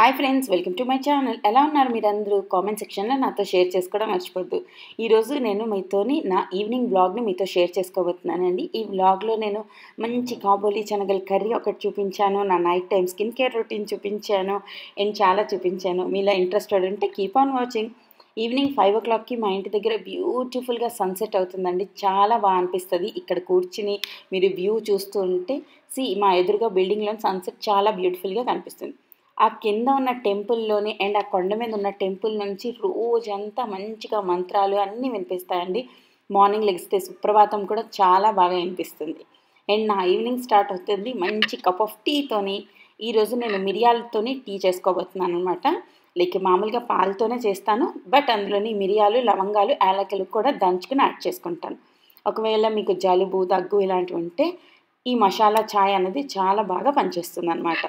Hi friends, welcome to my channel. ఎలా ఉన్నారు మీరందరూ? కామెంట్ సెక్షన్లో నాతో షేర్ చేసుకోవడం మర్చిపోద్దు. ఈరోజు నేను మీతోని నా ఈవినింగ్ వ్లాగ్ని మీతో షేర్ చేసుకోబోతున్నానండి. ఈ వ్లాగ్లో నేను మంచి కాబోలి శనగల కర్రీ ఒకటి చూపించాను, నా night time skin care routine చూపించాను అండ్ చాలా చూపించాను. మీలా ఇంట్రెస్టెడ్ ఉంటే కీప్ ఆన్ వాచింగ్. ఈవినింగ్ 5 o'clockకి మా ఇంటి దగ్గర బ్యూటిఫుల్గా సన్సెట్ అవుతుందండి. చాలా బాగా అనిపిస్తుంది ఇక్కడ కూర్చుని మీరు వ్యూ చూస్తూ ఉంటే. మా ఎదురుగా బిల్డింగ్లో సన్సెట్ చాలా బ్యూటిఫుల్గా కనిపిస్తుంది. ఆ కింద ఉన్న టెంపుల్లోని అండ్ ఆ కొండ మీద ఉన్న టెంపుల్ నుంచి రోజంతా మంచిగా మంత్రాలు అన్నీ వినిపిస్తాయండి. మార్నింగ్ లెగిస్తే సుప్రభాతం కూడా చాలా బాగా వినిపిస్తుంది. అండ్ నా ఈవినింగ్ స్టార్ట్ అవుతుంది మంచి కప్ ఆఫ్ టీతోని. ఈరోజు నేను మిరియాలతోని టీ చేసుకోబోతున్నాను అనమాట. లైక్ మామూలుగా పాలతోనే చేస్తాను, బట్ అందులోని మిరియాలు, లవంగాలు, యాలకులు కూడా దంచుకుని యాడ్ చేసుకుంటాను. ఒకవేళ మీకు జలుబు, దగ్గు ఇలాంటివి ఉంటే ఈ మసాలా ఛాయ్ అనేది చాలా బాగా పనిచేస్తుంది అనమాట.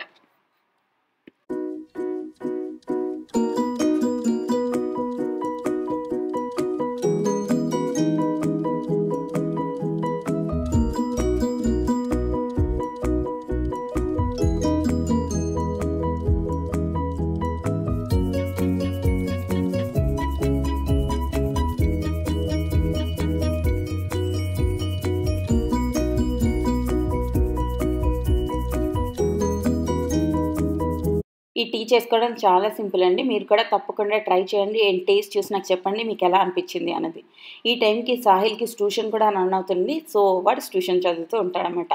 ఈ టీ చేసుకోవడం చాలా సింపుల్ అండి. మీరు కూడా తప్పకుండా ట్రై చేయండి అండ్ టేస్ట్ చూసి నాకు చెప్పండి మీకు ఎలా అనిపించింది అన్నది. ఈ టైంకి సాహిల్కి ట్యూషన్ కూడా రన్ అవుతుంది. సో వాడు ట్యూషన్ చదువుతూ ఉంటాడనమాట.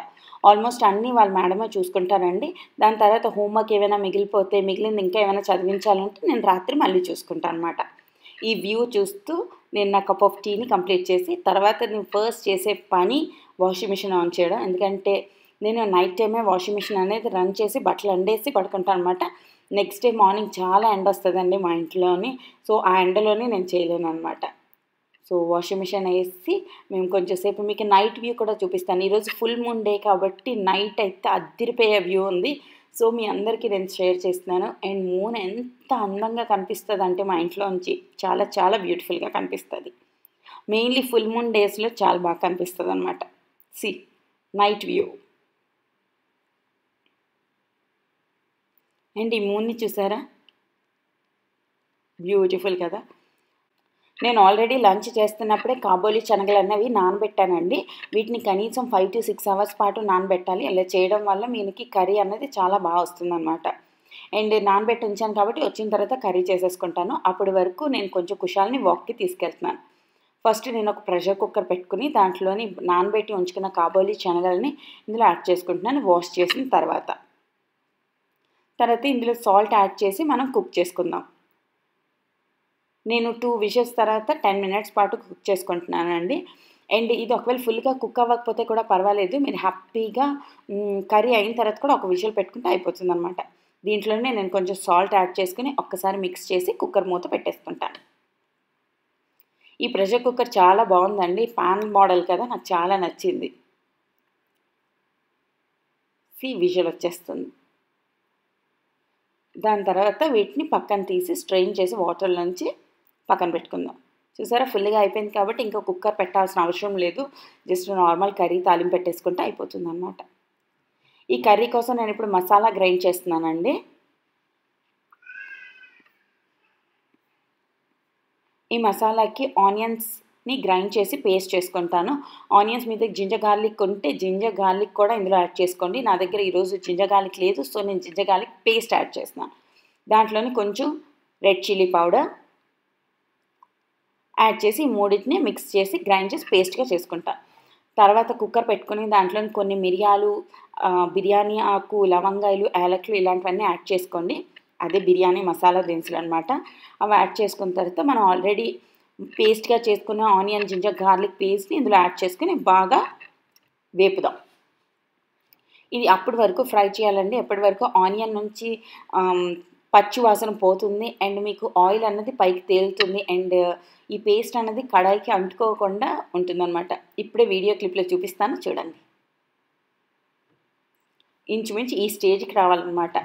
ఆల్మోస్ట్ అన్నీ వాళ్ళ మేడమే చూసుకుంటారండి. దాని తర్వాత హోంవర్క్ ఏమైనా మిగిలిపోతే మిగిలింది ఇంకా ఏమైనా చదివించాలంటే నేను రాత్రి మళ్ళీ చూసుకుంటాను అనమాట. ఈ వ్యూ చూస్తూ నేను నా కప్ ఆఫ్ టీని కంప్లీట్ చేసి తర్వాత నేను ఫస్ట్ చేసే పని వాషింగ్ మిషన్ ఆన్ చేయడం. ఎందుకంటే నేను నైట్ టైమే వాషింగ్ మిషన్ అనేది రన్ చేసి బట్టలు ఎండేసి పడుకుంటాను అనమాట. నెక్స్ట్ డే మార్నింగ్ చాలా ఎండ వస్తుందండి మా ఇంట్లోని. సో ఆ ఎండలోనే నేను చేయలేను అనమాట. సో వాషింగ్ మిషన్ వేసి మేము కొంచెం సేపు మీకు నైట్ వ్యూ కూడా చూపిస్తాను. ఈరోజు ఫుల్ మూన్ డే కాబట్టి నైట్ అయితే అద్దిరిపోయే వ్యూ ఉంది. సో మీ అందరికీ నేను షేర్ చేస్తున్నాను. అండ్ మూన్ ఎంత అందంగా కనిపిస్తుంది అంటే మా ఇంట్లోంచి చాలా చాలా బ్యూటిఫుల్గా కనిపిస్తుంది. మెయిన్లీ ఫుల్ మూన్ డేస్లో చాలా బాగా కనిపిస్తుంది అనమాట. Night view. అండ్ ఈ మూన్ని చూసారా, బ్యూటిఫుల్ కదా. నేను ఆల్రెడీ లంచ్ చేస్తున్నప్పుడే కాబోలి శనగలు అన్నవి నానబెట్టానండి. వీటిని కనీసం 5 to 6 hours పాటు నానబెట్టాలి. అలా చేయడం వల్ల మీకు కర్రీ అనేది చాలా బాగా వస్తుందన్నమాట. అండ్ నానబెట్టి ఉంచాను కాబట్టి వచ్చిన తర్వాత కర్రీ చేసేసుకుంటాను. అప్పటి వరకు నేను కొంచెం కుషాల్ని వాక్కి తీసుకెళ్తున్నాను. ఫస్ట్ నేను ఒక ప్రెషర్ కుక్కర్ పెట్టుకుని దాంట్లోని నానబెట్టి ఉంచుకున్న కాబోలి శనగల్ని ఇందులో యాడ్ చేసుకుంటున్నాను వాష్ చేసిన తర్వాత ఇందులో సాల్ట్ యాడ్ చేసి మనం కుక్ చేసుకుందాం. నేను 2 విజిల్స్ తర్వాత 10 minutes పాటు కుక్ చేసుకుంటున్నానండి. అండ్ ఇది ఒకవేళ ఫుల్గా కుక్ అవ్వకపోతే కూడా పర్వాలేదు. మీరు హ్యాపీగా కర్రీ అయిన తర్వాత కూడా ఒక విజిల్ పెట్టుకుంటే అయిపోతుంది అనమాట. దీంట్లోనే నేను కొంచెం సాల్ట్ యాడ్ చేసుకుని ఒక్కసారి మిక్స్ చేసి కుక్కర్ మూత పెట్టేసుకుంటాను. ఈ ప్రెషర్ కుక్కర్ చాలా బాగుందండి. పాన్ మోడల్ కదా, నాకు చాలా నచ్చింది. విజిల్ వచ్చేస్తుంది. దాని తర్వాత వీటిని పక్కన తీసి స్ట్రెయిన్ చేసి వాటర్లోంచి పక్కన పెట్టుకుందాం. చూసారా, ఫుల్గా అయిపోయింది కాబట్టి ఇంకా కుక్కర్ పెట్టాల్సిన అవసరం లేదు. జస్ట్ నార్మల్ కర్రీ తాలింపు పెట్టేసుకుంటే అయిపోతుంది అన్నమాట. ఈ కర్రీ కోసం నేను ఇప్పుడు మసాలా గ్రైండ్ చేస్తున్నానండి. ఈ మసాలాకి ఆనియన్స్ని గ్రైండ్ చేసి పేస్ట్ చేసుకుంటాను. ఆనియన్స్ మీద జింజర్ గార్లిక్ ఉంటే జింజర్ గార్లిక్ కూడా ఇందులో యాడ్ చేసుకోండి. నా దగ్గర ఈరోజు జింజర్ గార్లిక్ లేదు, సో నేను జింజర్ గార్లిక్ పేస్ట్ యాడ్ చేస్తున్నాను. దాంట్లోని కొంచెం రెడ్ చిల్లీ పౌడర్ యాడ్ చేసి ఈ మూడింటిని మిక్స్ చేసి గ్రైండ్ చేసి పేస్ట్గా చేసుకుంటాను. తర్వాత కుక్కర్ పెట్టుకుని దాంట్లోని కొన్ని మిరియాలు, బిర్యానీ ఆకు, లవంగాయలు, యాలకులు ఇలాంటివన్నీ యాడ్ చేసుకోండి. అదే బిర్యానీ మసాలా దినుసులు అనమాట. అవి యాడ్ చేసుకున్న తర్వాత మనం ఆల్రెడీ పేస్ట్గా చేసుకున్న ఆనియన్, జింజర్ గార్లిక్ పేస్ట్ని ఇందులో యాడ్ చేసుకుని బాగా వేపుదాం. ఇది అప్పటి వరకు ఫ్రై చేయాలండి. ఎప్పటి వరకు ఆనియన్ నుంచి పచ్చి వాసన పోతుంది అండ్ మీకు ఆయిల్ అన్నది పైకి తేలుతుంది అండ్ ఈ పేస్ట్ అన్నది కడాయికి అంటుకోకుండా ఉంటుందన్నమాట. ఇప్పుడే వీడియో క్లిప్లో చూపిస్తాను చూడండి. ఇంచుమించు ఈ స్టేజ్కి రావాలన్నమాట.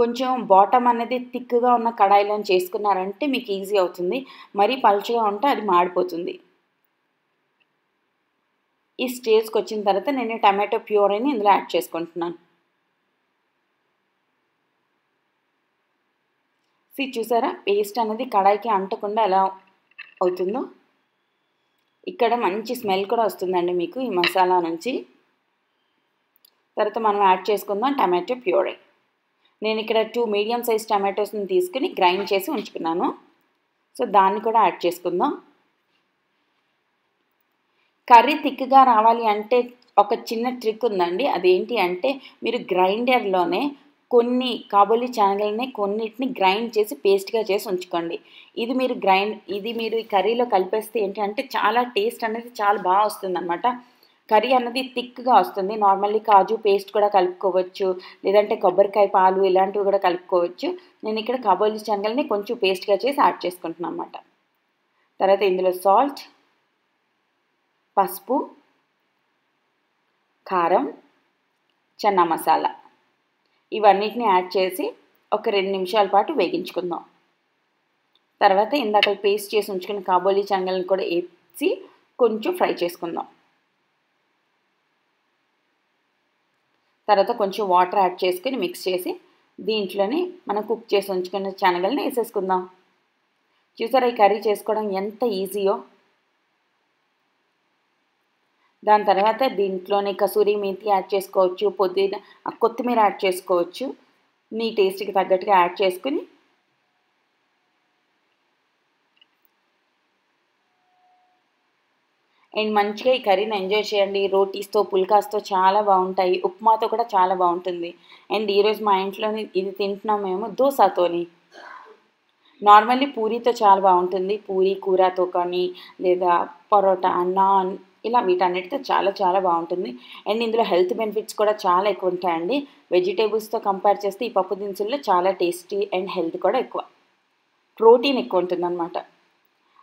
కొంచెం బాటమ్ అనేది థిక్గా ఉన్న కడాయిలో చేసుకున్నారంటే మీకు ఈజీ అవుతుంది. మరీ పలుచగా ఉంటే అది మాడిపోతుంది. ఈ స్టేజ్కి వచ్చిన తర్వాత నేను టమాటో ప్యూరీని ఇందులో యాడ్ చేసుకుంటున్నాను. చూసారా పేస్ట్ అనేది కడాయికి అంటకుండా ఎలా అవుతుందో. ఇక్కడ మంచి స్మెల్ కూడా వస్తుందండి మీకు ఈ మసాలా నుంచి. తర్వాత మనం యాడ్ చేసుకుందాం టమాటో ప్యూరీ. నేను ఇక్కడ 2 మీడియం సైజ్ టమాటోస్ని తీసుకుని గ్రైండ్ చేసి ఉంచుకున్నాను. సో దాన్ని కూడా యాడ్ చేసుకుందాం. కర్రీ థిక్గా రావాలి అంటే ఒక చిన్న ట్రిక్ ఉందండి. అదేంటి అంటే మీరు గ్రైండర్లోనే కొన్ని కాబూలీ శనగలని కొన్నిటిని గ్రైండ్ చేసి పేస్ట్గా చేసి ఉంచుకోండి. ఇది మీరు ఈ కర్రీలో కలిపేస్తే ఏంటి అంటే చాలా టేస్ట్ అనేది చాలా బాగా వస్తుందన్నమాట. కర్రీ అన్నది థిక్గా వస్తుంది. నార్మల్లీ కాజు పేస్ట్ కూడా కలుపుకోవచ్చు, లేదంటే కొబ్బరికాయ పాలు ఇలాంటివి కూడా కలుపుకోవచ్చు. నేను ఇక్కడ కాబూలీ శనగలని కొంచెం పేస్ట్గా చేసి యాడ్ చేసుకుంటున్నాను అన్నమాట. తర్వాత ఇందులో సాల్ట్, పసుపు, కారం, చన్నా మసాలా ఇవన్నిటిని యాడ్ చేసి ఒక 2 నిమిషాల పాటు వేగించుకుందాం. తర్వాత ఇందాక పేస్ట్ చేసి ఉంచుకున్న కాబూలీ శనగలను కూడా వేసి కొంచెం ఫ్రై చేసుకుందాం. తర్వాత కొంచెం వాటర్ యాడ్ చేసుకుని మిక్స్ చేసి దీంట్లోనే మనం కుక్ చేసి ఉంచుకున్న శనగలను వేసేసుకుందాం. చూసారా ఈ కర్రీ చేసుకోవడం ఎంత ఈజీయో. దాని తర్వాత దీంట్లోనే కసూరి మేతి యాడ్ చేసుకోవచ్చు, పుదీనా, కొత్తిమీర యాడ్ చేసుకోవచ్చు. మీ టేస్ట్కి తగ్గట్టుగా యాడ్ చేసుకుని అండ్ మంచిగా ఈ కర్రీని ఎంజాయ్ చేయండి. రోటీస్తో, పుల్కాస్తో చాలా బాగుంటాయి. ఉప్మాతో కూడా చాలా బాగుంటుంది. అండ్ ఈరోజు మా ఇంట్లోని ఇది తింటున్నాం మేము దోశతోని. నార్మల్లీ పూరీతో చాలా బాగుంటుంది. పూరీ కూరతో కానీ లేదా పరోటా, నాన్ ఇలా వీటన్నిటితో చాలా చాలా బాగుంటుంది. అండ్ ఇందులో హెల్త్ బెనిఫిట్స్ కూడా చాలా ఎక్కువ ఉంటాయండి. వెజిటేబుల్స్తో కంపేర్ చేస్తే ఈ పప్పు దినుసుల్లో చాలా టేస్టీ అండ్ హెల్త్ కూడా ఎక్కువ, ప్రోటీన్ ఎక్కువ ఉంటుందన్నమాట.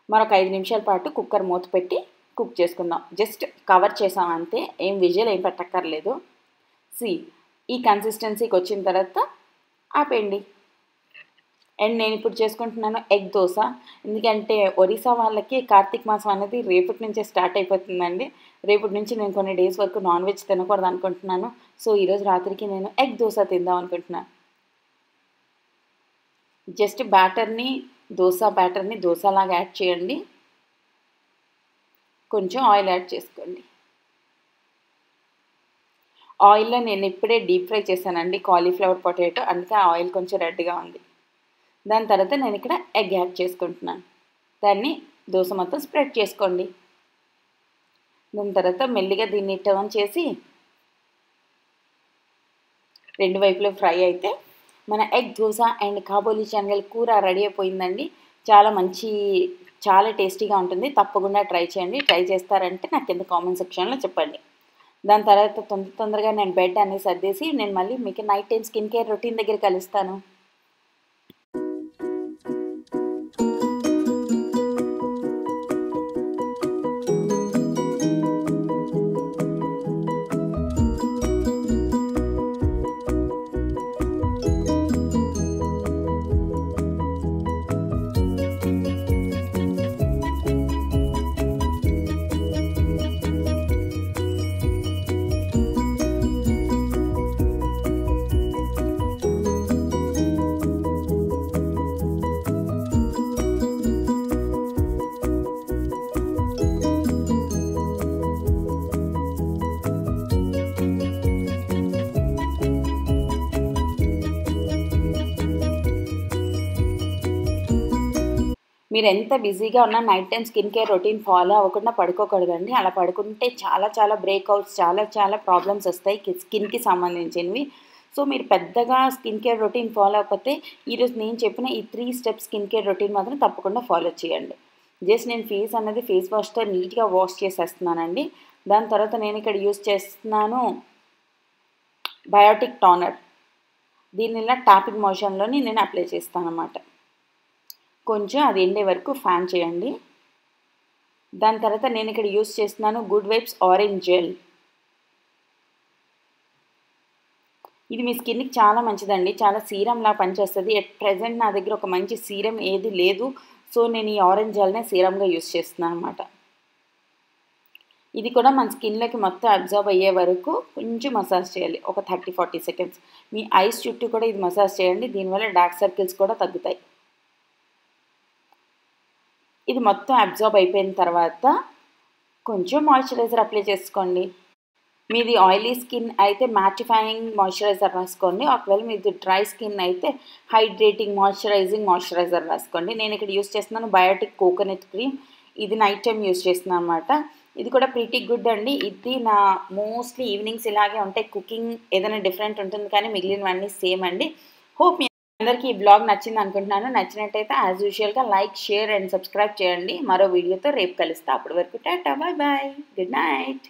మరొక 5 నిమిషాల పాటు కుక్కర్ మూత పెట్టి కుక్ చేసుకుందాం. జస్ట్ కవర్ చేసాం అంతే, ఏం విజిల్ ఏం పెట్టక్కర్లేదు. ఈ కన్సిస్టెన్సీకి వచ్చిన తర్వాత ఆపేయండి. అండ్ నేను ఇప్పుడు చేసుకుంటున్నాను ఎగ్ దోశ. ఎందుకంటే ఒరిస్సా వాళ్ళకి కార్తీక మాసం అనేది రేపటి నుంచే స్టార్ట్ అయిపోతుందండి. రేపటి నుంచి నేను కొన్ని డేస్ వరకు నాన్ వెజ్ తినకూడదు అనుకుంటున్నాను. సో ఈరోజు రాత్రికి నేను ఎగ్ దోశ తిందాం అనుకుంటున్నాను. జస్ట్ దోశ బ్యాటర్ని దోశలాగా యాడ్ చేయండి. కొంచెం ఆయిల్ యాడ్ చేసుకోండి. ఆయిల్లో నేను ఇప్పుడే డీప్ ఫ్రై చేశానండి కాలీఫ్లవర్ పొటాటో, అందుకే ఆ ఆయిల్ కొంచెం రెడ్గా ఉంది. దాని తర్వాత నేను ఇక్కడ ఎగ్ యాడ్ చేసుకుంటున్నాను. దాన్ని దోశ మొత్తం స్ప్రెడ్ చేసుకోండి. దాని తర్వాత మెల్లిగా దీన్ని టర్న్ చేసి 2 వైపులో ఫ్రై అయితే మన ఎగ్ దోశ అండ్ కాబూలీ శనగల కూర రెడీ అయిపోయిందండి. చాలా టేస్టీగా ఉంటుంది. తప్పకుండా ట్రై చేయండి. ట్రై చేస్తారంటే నాకు కింద కామెంట్ సెక్షన్లో చెప్పండి. దాని తర్వాత తొందరగా నేను బెడ్ అనేది సర్దేసి నేను మళ్ళీ మీకు night time skin care routine దగ్గర కలుస్తాను. మీరు ఎంత బిజీగా ఉన్నా night time skin care routine follow అవ్వకుండా పడుకోకూడదండి. అలా పడుకుంటే చాలా బ్రేక్అవుట్స్, చాలా ప్రాబ్లమ్స్ వస్తాయి స్కిన్కి సంబంధించినవి. సో మీరు పెద్దగా స్కిన్ కేర్ రొటీన్ ఫాలో అవ్వకపోతే ఈరోజు నేను చెప్పిన ఈ 3 స్టెప్స్ స్కిన్ కేర్ రొటీన్ మాత్రం తప్పకుండా ఫాలో చేయండి. జస్ట్ నేను ఫేస్ వాష్తో నీట్గా వాష్ చేసేస్తున్నానండి. దాని తర్వాత నేను ఇక్కడ యూస్ చేస్తున్నాను బయోటిక్ టోనర్. దీన్ని ఇలా ట్యాపింగ్ మోషన్లోని నేను అప్లై చేస్తాను అన్నమాట. కొంచెం అది ఎండే వరకు ఫ్యాన్ చేయండి. దాని తర్వాత నేను ఇక్కడ యూస్ చేస్తున్నాను గుడ్ వైబ్స్ ఆరెంజ్ జెల్. ఇది మీ స్కిన్కి చాలా మంచిదండి. చాలా సీరంలా పనిచేస్తుంది. ఎట్ ప్రెజెంట్ నా దగ్గర ఒక మంచి సీరం ఏది లేదు. సో నేను ఈ ఆరెంజ్ జెల్నే సీరంగా యూస్ చేస్తున్నాను అన్నమాట. ఇది కూడా మన స్కిన్లోకి మొత్తం అబ్జర్వ్ అయ్యే వరకు కొంచెం మసాజ్ చేయాలి, ఒక 30-40 సెకండ్స్. మీ ఐస్ చుట్టూ కూడా ఇది మసాజ్ చేయండి. దీనివల్ల డార్క్ సర్కిల్స్ కూడా తగ్గుతాయి. ఇది మొత్తం అబ్జార్బ్ అయిపోయిన తర్వాత కొంచెం మాయిశ్చరైజర్ అప్లై చేసుకోండి. మీది ఆయిలీ స్కిన్ అయితే మ్యాటిఫైయింగ్ మాయిశ్చరైజర్ రాసుకోండి. ఒకవేళ మీది డ్రై స్కిన్ అయితే హైడ్రేటింగ్ మాయిశ్చరైజర్ రాసుకోండి. నేను ఇక్కడ యూస్ చేస్తున్నాను బయోటిక్ కోకోనట్ క్రీమ్. ఇది నైట్ టైం యూస్ చేస్తున్నాను అనమాట. ఇది కూడా ప్రిటీ గుడ్ అండి. ఇది నా మోస్ట్లీ ఈవినింగ్స్ ఇలాగే ఉంటాయి. కుకింగ్ ఏదైనా డిఫరెంట్ ఉంటుంది కానీ మిగిలినవన్నీ సేమ్ అండి. హోప్ మీ అందరికీ ఈ బ్లాగ్ నచ్చింది అనుకుంటున్నాను. నచ్చినట్టయితే యాజ్ యూజువల్గా లైక్, షేర్ అండ్ సబ్స్క్రైబ్ చేయండి. మరో వీడియోతో రేపు కలుస్తా. అప్పటి వరకు tata, bye bye, good night.